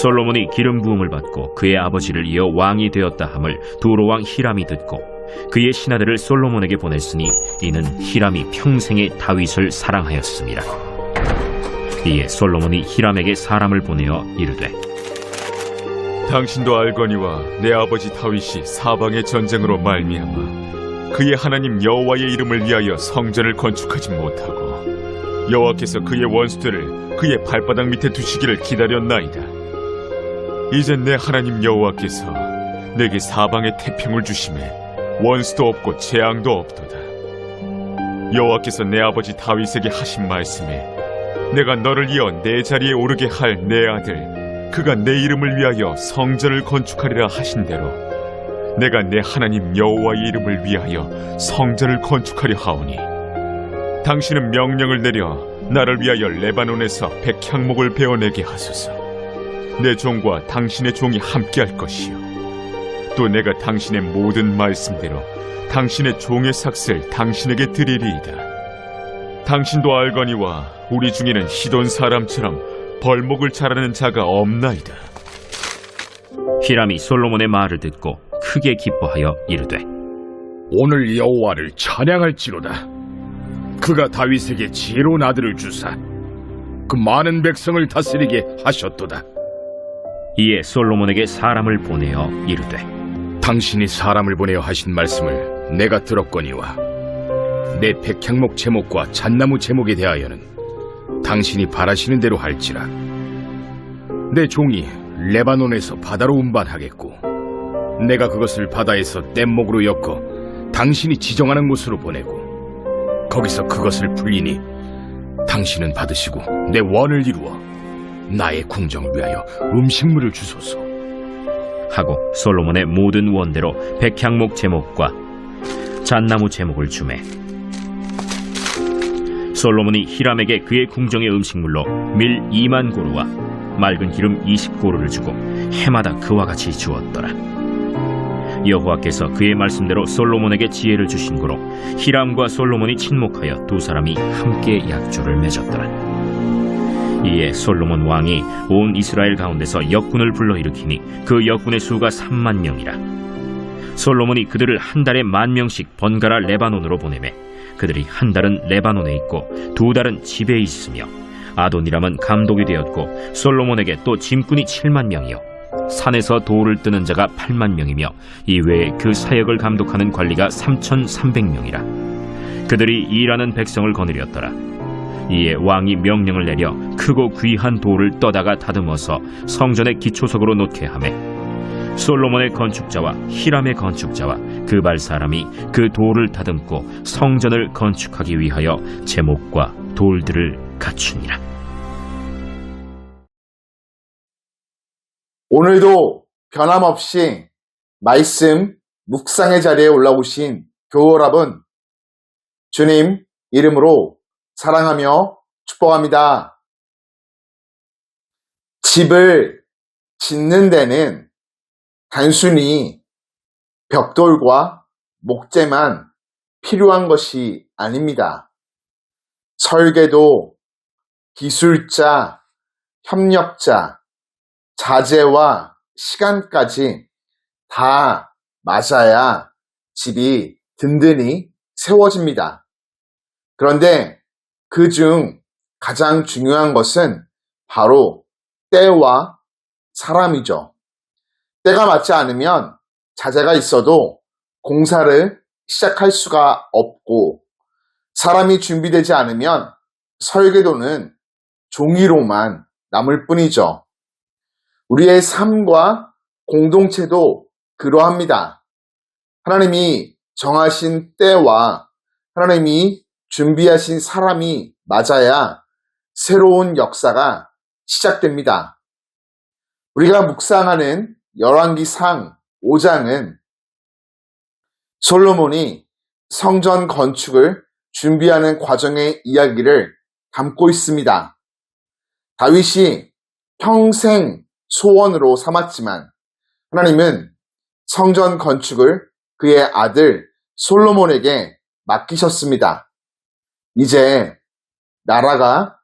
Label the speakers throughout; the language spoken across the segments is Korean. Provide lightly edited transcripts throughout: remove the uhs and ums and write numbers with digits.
Speaker 1: 솔로몬이 기름 부음을 받고 그의 아버지를 이어 왕이 되었다 함을 두로왕 히람이 듣고 그의 신하들을 솔로몬에게 보냈으니 이는 히람이 평생에 다윗을 사랑하였습니다. 이에 솔로몬이 히람에게 사람을 보내어 이르되
Speaker 2: 당신도 알거니와 내 아버지 다윗이 사방의 전쟁으로 말미암아 그의 하나님 여호와의 이름을 위하여 성전을 건축하지 못하고 여호와께서 그의 원수들을 그의 발바닥 밑에 두시기를 기다렸나이다. 이제 내 하나님 여호와께서 내게 사방의 태평을 주심에 원수도 없고 재앙도 없도다. 여호와께서 내 아버지 다윗에게 하신 말씀에 내가 너를 이어 내 자리에 오르게 할 내 아들 그가 내 이름을 위하여 성전을 건축하리라 하신 대로 내가 내 하나님 여호와의 이름을 위하여 성전을 건축하려 하오니 당신은 명령을 내려 나를 위하여 레바논에서 백향목을 베어내게 하소서. 내 종과 당신의 종이 함께할 것이요 또 내가 당신의 모든 말씀대로 당신의 종의 삭슬 당신에게 드리리이다. 당신도 알거니와 우리 중에는 시돈 사람처럼 벌목을 잘하는 자가 없나이다.
Speaker 1: 히람이 솔로몬의 말을 듣고 크게 기뻐하여 이르되
Speaker 3: 오늘 여호와를 찬양할지로다. 그가 다윗에게 지혜로운 아들을 주사 그 많은 백성을 다스리게 하셨도다.
Speaker 1: 이에 솔로몬에게 사람을 보내어 이르되
Speaker 3: 당신이 사람을 보내어 하신 말씀을 내가 들었거니와 내 백향목 제목과 잣나무 제목에 대하여는 당신이 바라시는 대로 할지라. 내 종이 레바논에서 바다로 운반하겠고 내가 그것을 바다에서 뗏목으로 엮어 당신이 지정하는 곳으로 보내고 거기서 그것을 불리니 당신은 받으시고 내 원을 이루어 나의 궁정을 위하여 음식물을 주소서
Speaker 1: 하고 솔로몬의 모든 원대로 백향목 제목과 잣나무 제목을 주매 솔로몬이 히람에게 그의 궁정의 음식물로 밀 2만 고루와 맑은 기름 20고루를 주고 해마다 그와 같이 주었더라. 여호와께서 그의 말씀대로 솔로몬에게 지혜를 주신 고로 히람과 솔로몬이 친목하여 두 사람이 함께 약조를 맺었더라. 이에 솔로몬 왕이 온 이스라엘 가운데서 역군을 불러일으키니 그 역군의 수가 3만 명이라. 솔로몬이 그들을 한 달에 10,000명씩 번갈아 레바논으로 보내매 그들이 한 달은 레바논에 있고 두 달은 집에 있으며 아도니람은 감독이 되었고 솔로몬에게 또 짐꾼이 7만 명이요 산에서 돌을 뜨는 자가 8만 명이며 이외에 그 사역을 감독하는 관리가 3,300명이라. 그들이 일하는 백성을 거느렸더라. 이에 왕이 명령을 내려 크고 귀한 돌을 떠다가 다듬어서 성전의 기초석으로 놓게 하매 솔로몬의 건축자와 히람의 건축자와 그발 사람이 그 돌을 다듬고 성전을 건축하기 위하여 제목과 돌들을 갖추니라.
Speaker 4: 오늘도 변함없이 말씀 묵상의 자리에 올라오신 교우 여러분, 주님 이름으로 사랑하며 축복합니다. 집을 짓는 데는 단순히 벽돌과 목재만 필요한 것이 아닙니다. 설계도, 기술자, 협력자, 자재와 시간까지 다 맞아야 집이 든든히 세워집니다. 그런데 그중 가장 중요한 것은 바로 때와 사람이죠. 때가 맞지 않으면 자재가 있어도 공사를 시작할 수가 없고 사람이 준비되지 않으면 설계도는 종이로만 남을 뿐이죠. 우리의 삶과 공동체도 그러합니다. 하나님이 정하신 때와 하나님이 준비하신 사람이 맞아야 새로운 역사가 시작됩니다. 우리가 묵상하는 열왕기상 5장은 솔로몬이 성전 건축을 준비하는 과정의 이야기를 담고 있습니다. 다윗이 평생 소원으로 삼았지만 하나님은 성전 건축을 그의 아들 솔로몬에게 맡기셨습니다. 이제 나라가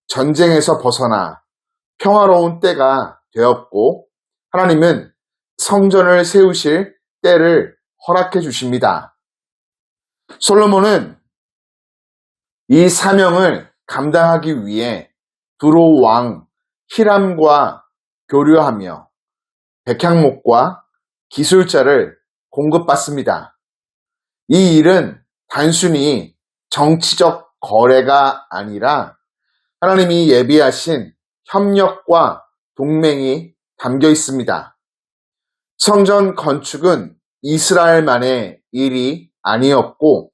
Speaker 4: 전쟁에서 벗어나 평화로운 때가 되었고 하나님은 성전을 세우실 때를 허락해 주십니다. 솔로몬은 이 사명을 감당하기 위해 두로 왕 히람과 교류하며 백향목과 기술자를 공급받습니다. 이 일은 단순히 정치적 거래가 아니라 하나님이 예비하신 협력과 동맹이 담겨 있습니다. 성전 건축은 이스라엘만의 일이 아니었고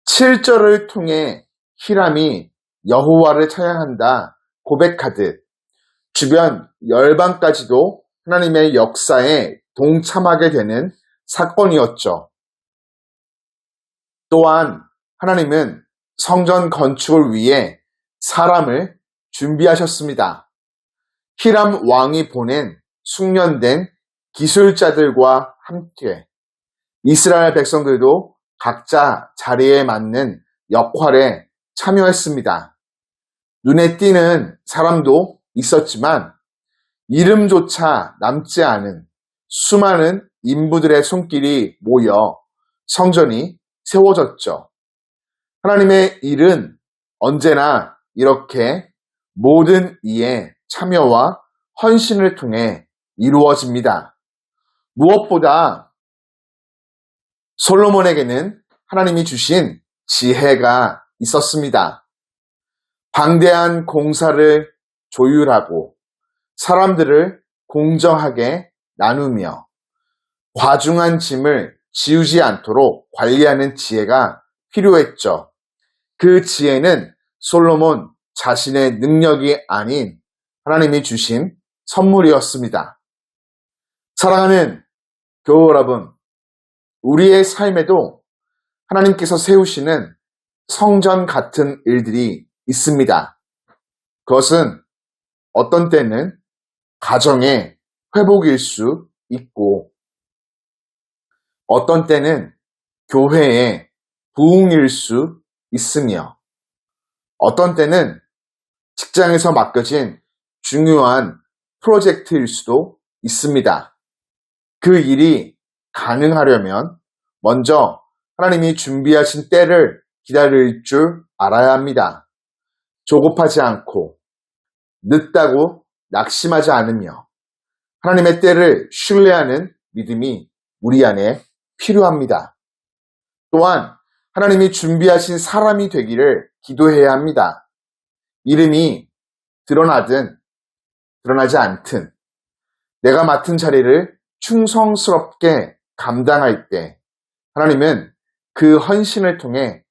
Speaker 4: 7절을 통해 히람이 여호와를 찬양한다 고백하듯 주변 열방까지도 하나님의 역사에 동참하게 되는 사건이었죠. 또한 하나님은 성전 건축을 위해 사람을 준비하셨습니다. 히람 왕이 보낸 숙련된 기술자들과 함께 이스라엘 백성들도 각자 자리에 맞는 역할에 참여했습니다. 눈에 띄는 사람도 있었지만 이름조차 남지 않은 수많은 인부들의 손길이 모여 성전이 세워졌죠. 하나님의 일은 언제나 이렇게 모든 이의 참여와 헌신을 통해 이루어집니다. 무엇보다 솔로몬에게는 하나님이 주신 지혜가 있었습니다. 방대한 공사를 조율하고 사람들을 공정하게 나누며 과중한 짐을 지우지 않도록 관리하는 지혜가 필요했죠. 그 지혜는 솔로몬 자신의 능력이 아닌 하나님이 주신 선물이었습니다. 사랑하는 교우 여러분, 우리의 삶에도 하나님께서 세우시는 성전 같은 일들이 있습니다. 그것은 어떤 때는 가정의 회복일 수 있고 어떤 때는 교회의 부흥일 수 있으며 어떤 때는 직장에서 맡겨진 중요한 프로젝트일 수도 있습니다. 그 일이 가능하려면 먼저 하나님이 준비하신 때를 기다릴 줄 알아야 합니다. 조급하지 않고 늦다고 낙심하지 않으며 하나님의 때를 신뢰하는 믿음이 우리 안에 필요합니다. 또한 하나님이 준비하신 사람이 되기를 기도해야 합니다. 이름이 드러나든 드러나지 않든 내가 맡은 자리를 충성스럽게 감당할 때 하나님은 그 헌신을 통해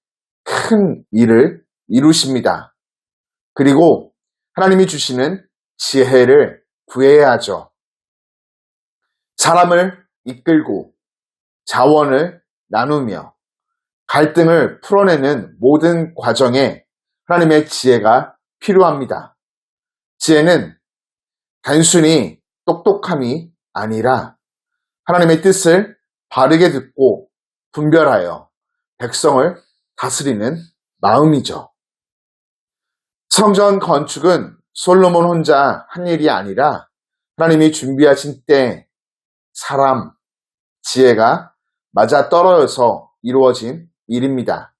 Speaker 4: 큰 일을 이루십니다. 그리고 하나님이 주시는 지혜를 구해야 하죠. 사람을 이끌고 자원을 나누며 갈등을 풀어내는 모든 과정에 하나님의 지혜가 필요합니다. 지혜는 단순히 똑똑함이 아니라 하나님의 뜻을 바르게 듣고 분별하여 백성을 다스리는 마음이죠. 성전 건축은 솔로몬 혼자 한 일이 아니라 하나님이 준비하신 때, 사람, 지혜가 맞아떨어져서 이루어진 일입니다.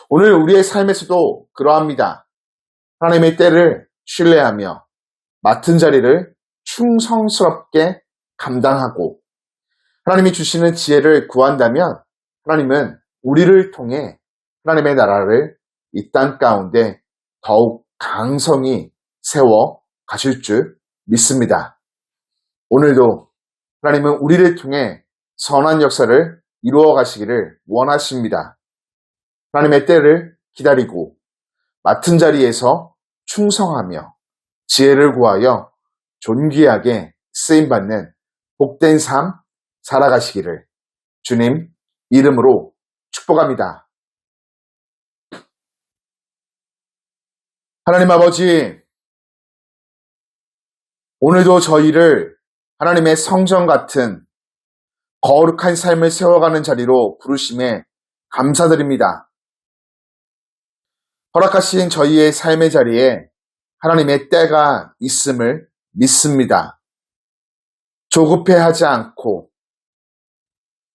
Speaker 4: 오늘 우리의 삶에서도 그러합니다. 하나님의 때를 신뢰하며 맡은 자리를 충성스럽게 감당하고 하나님이 주시는 지혜를 구한다면 하나님은 우리를 통해 하나님의 나라를 이 땅 가운데 더욱 강성히 세워 가실 줄 믿습니다. 오늘도 하나님은 우리를 통해 선한 역사를 이루어 가시기를 원하십니다. 하나님의 때를 기다리고 맡은 자리에서 충성하며 지혜를 구하여 존귀하게 쓰임받는 복된 삶 살아가시기를 주님 이름으로 축복합니다. 하나님 아버지, 오늘도 저희를 하나님의 성전 같은 거룩한 삶을 세워가는 자리로 부르심에 감사드립니다. 허락하신 저희의 삶의 자리에 하나님의 때가 있음을 믿습니다. 조급해하지 않고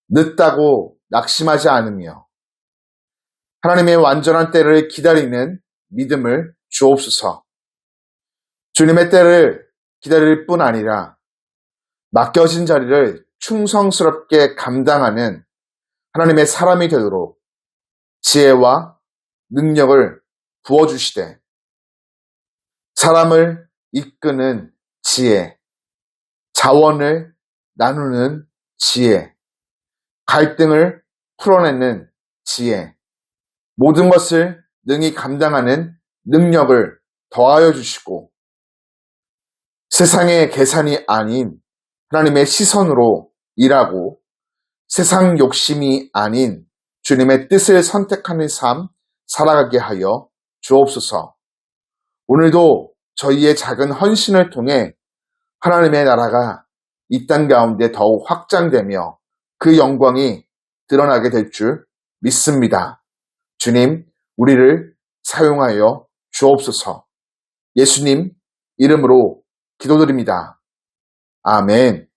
Speaker 4: 늦다고 낙심하지 않으며 하나님의 완전한 때를 기다리는 믿음을 주옵소서. 주님의 때를 기다릴 뿐 아니라 맡겨진 자리를 충성스럽게 감당하는 하나님의 사람이 되도록 지혜와 능력을 부어주시되 사람을 이끄는 지혜, 자원을 나누는 지혜, 갈등을 풀어내는 지혜, 모든 것을 능히 감당하는 능력을 더하여 주시고 세상의 계산이 아닌 하나님의 시선으로 일하고 세상 욕심이 아닌 주님의 뜻을 선택하는 삶 살아가게 하여 주옵소서. 오늘도 저희의 작은 헌신을 통해 하나님의 나라가 이 땅 가운데 더욱 확장되며 그 영광이 드러나게 될 줄 믿습니다. 주님, 우리를 사용하여 주옵소서. 예수님 이름으로 기도드립니다. 아멘.